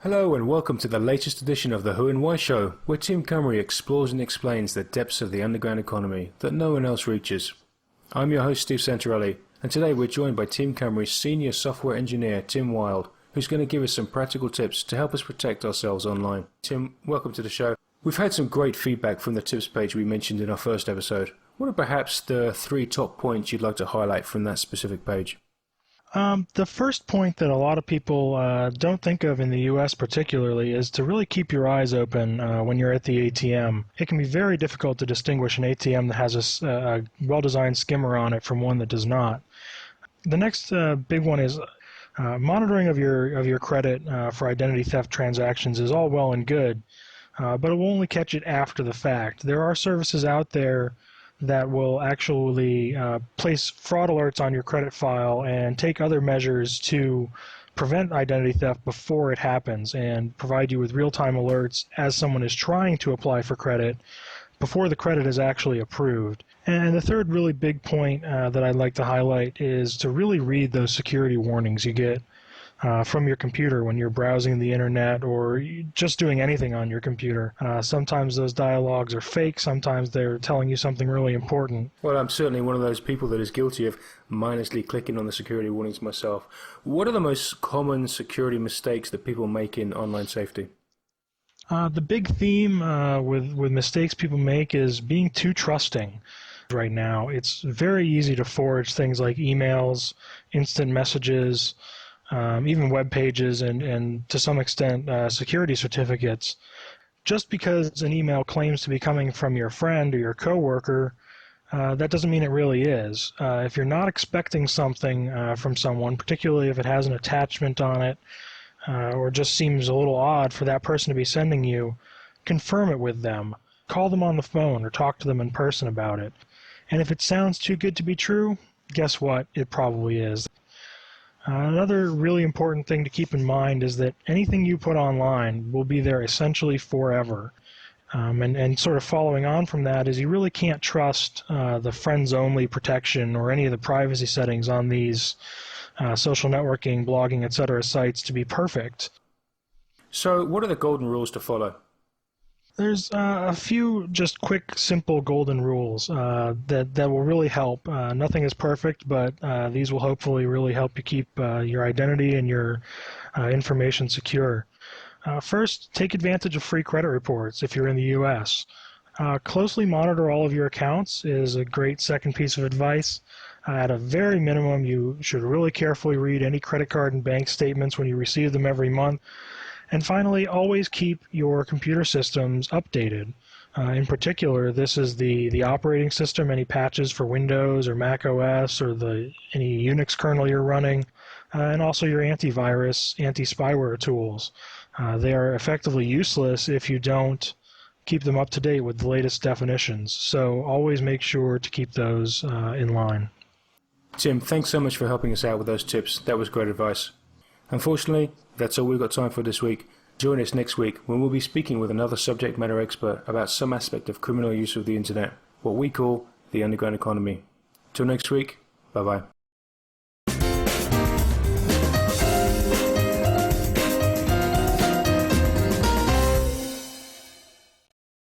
Hello and welcome to the latest edition of the Who and Why Show, where Tim Cumry explores and explains the depths of the underground economy that no one else reaches. I'm your host Steve Santorelli, and today we're joined by Tim Cumry's senior software engineer Tim Wild, who's going to give us some practical tips to help us protect ourselves online. Tim, welcome to the show. We've had some great feedback from the tips page we mentioned in our first episode. What are perhaps the 3 top points you'd like to highlight from that specific page? The first point that a lot of people don't think of in the U.S. particularly is to really keep your eyes open when you're at the ATM. It can be very difficult to distinguish an ATM that has a well-designed skimmer on it from one that does not. The next big one is monitoring of your credit for identity theft transactions is all well and good, but it will only catch it after the fact. There are services out there that will actually place fraud alerts on your credit file and take other measures to prevent identity theft before it happens and provide you with real-time alerts as someone is trying to apply for credit before the credit is actually approved. And the third really big point that I'd like to highlight is to really read those security warnings you get from your computer when you're browsing the internet or just doing anything on your computer. Sometimes those dialogues are fake, sometimes they're telling you something really important. Well, I'm certainly one of those people that is guilty of mindlessly clicking on the security warnings myself. What are the most common security mistakes that people make in online safety? The big theme with mistakes people make is being too trusting. Right now, it's very easy to forge things like emails, instant messages, even web pages, and to some extent security certificates. Just because an email claims to be coming from your friend or your coworker, that doesn't mean it really is. If you're not expecting something from someone, particularly if it has an attachment on it, or just seems a little odd for that person to be sending you, confirm it with them. Call them on the phone or talk to them in person about it. And if it sounds too good to be true, guess what? It probably is. Another really important thing to keep in mind is that anything you put online will be there essentially forever. And sort of following on from that is you really can't trust the friends-only protection or any of the privacy settings on these social networking, blogging, etc. sites to be perfect. So what are the golden rules to follow? There's a few just quick, simple golden rules that will really help. Nothing is perfect, but these will hopefully really help you keep your identity and your information secure. First, take advantage of free credit reports if you're in the U.S. Closely monitor all of your accounts is a great second piece of advice. At a very minimum, you should really carefully read any credit card and bank statements when you receive them every month. And finally, always keep your computer systems updated. In particular, this is the operating system, any patches for Windows or Mac OS or any Unix kernel you're running, and also your antivirus, anti-spyware tools. They are effectively useless if you don't keep them up to date with the latest definitions. So always make sure to keep those in line. Tim, thanks so much for helping us out with those tips. That was great advice. Unfortunately, that's all we've got time for this week. Join us next week when we'll be speaking with another subject matter expert about some aspect of criminal use of the internet, what we call the underground economy. Till next week, bye-bye.